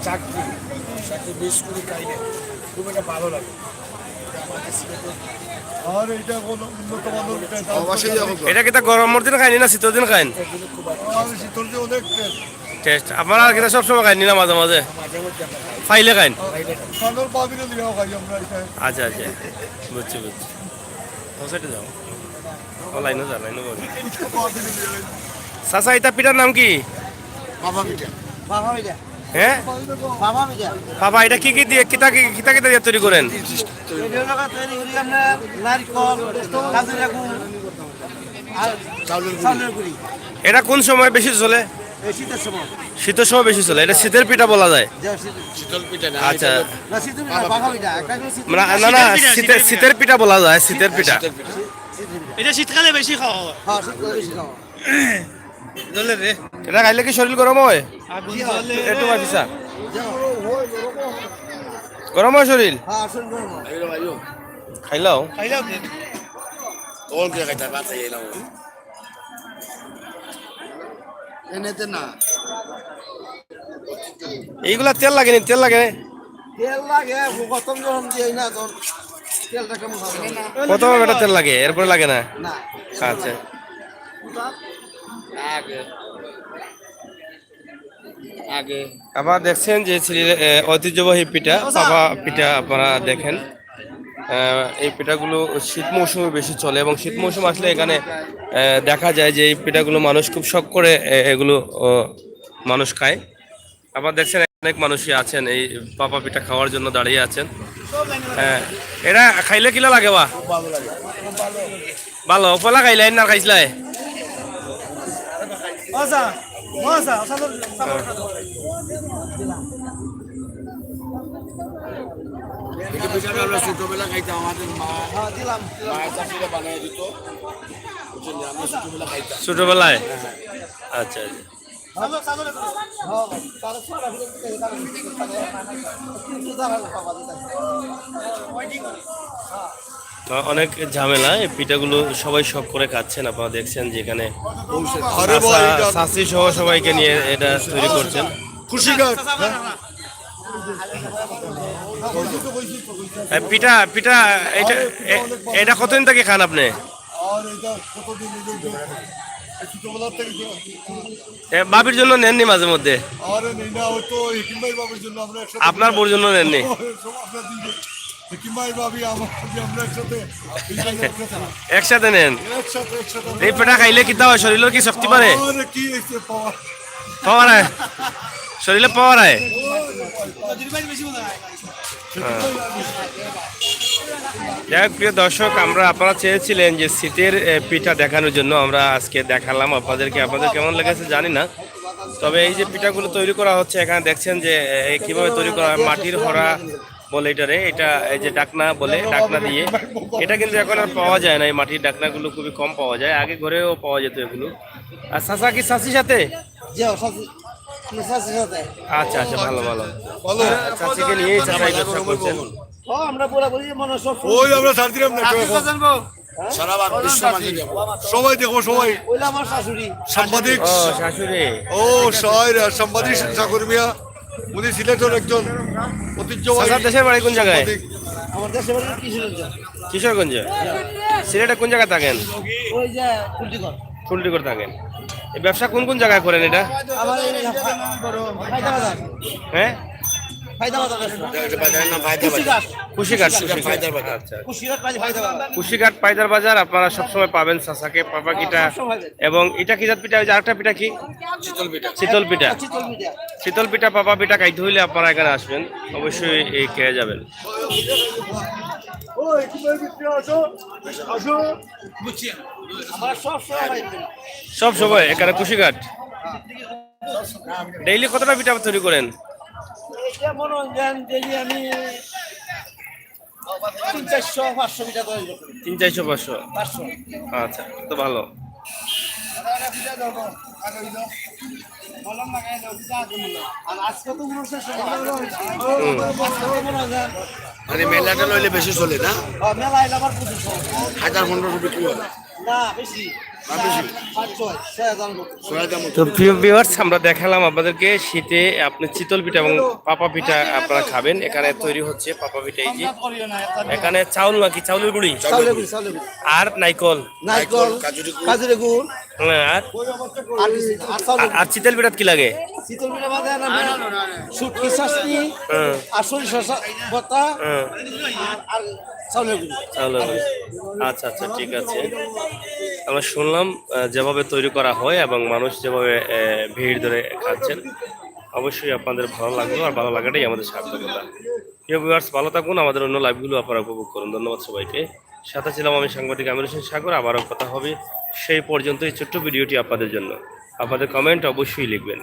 চাকরি চাকরি বেশ করে খাইলে খুব একটা ভালো লাগে। আর এটা কোনো উন্নত মানের এটা কিতা গরমের দিন খাইনি না শীতের দিন খাইন? খুব ভালো শীতল দিয়ে অনেক টেস্ট আপনারা কিতা সবসময় খাইনি না মাঝে মাঝে মাঝে মধ্যে আমরা খাই। ফাইলে খাইন? ঠান্ডার বাদিনে দিয়েও খাই আমরা এটা। আচ্ছা আচ্ছা বুঝছি বুঝছি। ও সাইডে যাও, ও লাইনও যা লাইনও বলি। চাচা এটা পিঠার নাম কি? বাবা পিঠা। হ্যাঁ বাবা, এটা কি কি দিয়ে কিতা কিতা কিতা দিয়ে তৈরি করেন? এটা কোন সময় বেশি চলে? শীতের সময় বেশি চলে। এটা শীতের পিঠা বলা যায়? শীতল পিঠা না। আচ্ছা না না শীতের শীতের পিঠা বলা যায়, শীতের পিঠা। এটা শীতকালে বেশি খাওয়া হয়। এটা খাইলে কি শরীর গরম হয়? আগুন জ্বলে একটু মাফিসা গরম হয় শরীর খাইলাও? খাইলাও কি? তোর কে খাইতে পারছে এই নাও এনেতে না। এইগুলা তেল লাগে নি? তেল লাগে তেল লাগে প্রথম যখন দিই না তখন তেলটা কেমন হবে না। প্রথমে বেটা তেল লাগে, এরপরে লাগে না? না আচ্ছা আগে আগে আপনারা দেখছেন যে ঐতিহ্যবাহী পিঠা পাপা পিঠা আপনারা দেখেন। এই পিঠাগুলো শীত মৌসুমে বেশি চলে এবং শীত মৌসুম আসলে এখানে দেখা যায় যে এই পিঠাগুলো মানুষ খুব শখ করে এগুলো মানুষ খায়। আপনারা দেখছেন অনেক মানুষই আছেন এই পাপা পিঠা খাওয়ার জন্য দাঁড়িয়ে আছেন। এটা খাইলে কিলা লাগে বা? ভালো লাগে ভালো পলা খাইলাই না খাইছিলাই? এই পিঠাটা আমরা ছোটবেলা খাইতাম। আমাদের মা মায়ের চাষিরা বানিয়ে দিত, বুঝলেন? আমরা ছোটবেলা খাইতাম। ছোটবেলায়? আচ্ছা অনেক ঝামেলা। এই পিঠাগুলো সবাই শখ করে খাচ্ছেন। আপনারা দেখছেন যেখানে শাস্তি সহ সবাইকে নিয়ে এটা তৈরি করছেন। পিঠা পিঠা এটা এটা কতদিন থেকে খান আপনি? বাবির জন্য নেননি মাঝে মধ্যে? আপনার বোর জন্য নেননি? একসাথে নেন। এই পিঠা খাইলে কিতা হয়? শরীরের কি শক্তি বাড়ে? পাওয়ার হয় শরীরে, পাওয়ার হয়। যাই হোক প্রিয় দর্শক, আপনারা চেয়েছিলেন যে শীতের পিঠা দেখানোর জন্য আমরা আজকে দেখালাম আপনাদেরকে। আপনাদের কেমন লেগেছে জানি না, তবে এই যে পিঠাগুলো তৈরি করা হচ্ছে এখানে দেখছেন যে কিভাবে তৈরি করা হয়। মাটির হরা বলে এটারে, এটা এই যে ডাকনা বলে, ডাকনা দিয়ে। এটা কিন্তু এখন আর পাওয়া যায় না, এই মাটির ডাকনাগুলো খুবই কম পাওয়া যায়। আগে ঘরেও পাওয়া যেত এগুলো। আর চাচা কি চাচির সাথে? আচ্ছা আচ্ছা ভালো ভালো। চাচিকে নিয়েই চাচা এই ব্যবসা করছেন। সবাই দেখো, সবাই সাংবাদিক। শাশুড়ি ও সাংবাদিক চাকর মিয়া, উনি সিলেটের একজন ঐতিহ্যবাহী। দেশের বাড়ি কোন জায়গায়? আমার দেশের বাড়ি কিশোরগঞ্জে। সিলেটে কোন জায়গায় থাকেন? ওই যে কুলটিগড়। ফুলটিগড় থাকেন। এই ব্যবসা কোন কোন জায়গায় করেন এটা? আমার এই ফায়দাবাজার। হ্যাঁ কুশিঘাট কুশিঘাট পাইদার বাজার। আপনারা সবসময় পাবেন চাচাকে পাপা পিঠা। এবং এটা কি জাত পিঠা? আরেকটা পিঠা কি? শীতল পিঠা। শীতল পিঠা পাপা পিঠা খাইতে হইলে আপনারা এখানে আসবেন, অবশ্যই এই খেয়ে যাবেন। সব সময় এখানে কুশিঘাট। ডেইলি কতটা পিঠা তৈরি করেন? আমি 300-400 মিটার 300-500। আচ্ছা তো ভালো। মানে মেলাটা লইলে বেশি চলে না? মেলা 1000-1500 বিক্রি হয় না বেশি। আর বেশি ছয় দাম তো প্রিয় ভিউয়ার্স, আমরা দেখালাম আপনাদেরকে শীতে আপনি চিতল পিঠা এবং পাপা পিঠা আপনারা খাবেন। এখানে তৈরি হচ্ছে পাপা পিঠা। এই যে এখানে চাউল নাকি চাউলের গুঁড়ি আর নাইকল নাইকল কাজুরি গুড় হ্যাঁ, আর আর চাউলের আর চিতল পিঠাত কি লাগে? শীতল পিঠা বাদে শুটকি চাটনি হ্যাঁ, আর সরিষা বতা হ্যাঁ, আর চাউলের গুড়ি। চাউলের গুঁড়ি। আচ্ছা আচ্ছা, ঠিক আছে। আমরা শুনলাম যেভাবে তৈরি করা হয় এবং মানুষ যেভাবে ভিড় ধরে খাচ্ছেন, অবশ্যই আপনাদের ভালো লাগলো, আর ভালো লাগাটাই আমাদের সার্থকতা। প্রিয় ভিউয়ার্স, ভালো থাকুন, আমাদের অন্য লাইভগুলো আপনারা উপভোগ করুন। ধন্যবাদ সবাইকে। সাথে ছিলাম আমি সাংবাদিক আমির হোসেন সাগর। আবারও কথা হবে, সেই পর্যন্ত এই ছোট্ট ভিডিওটি আপনাদের জন্য। আপনাদের কমেন্ট অবশ্যই লিখবেন।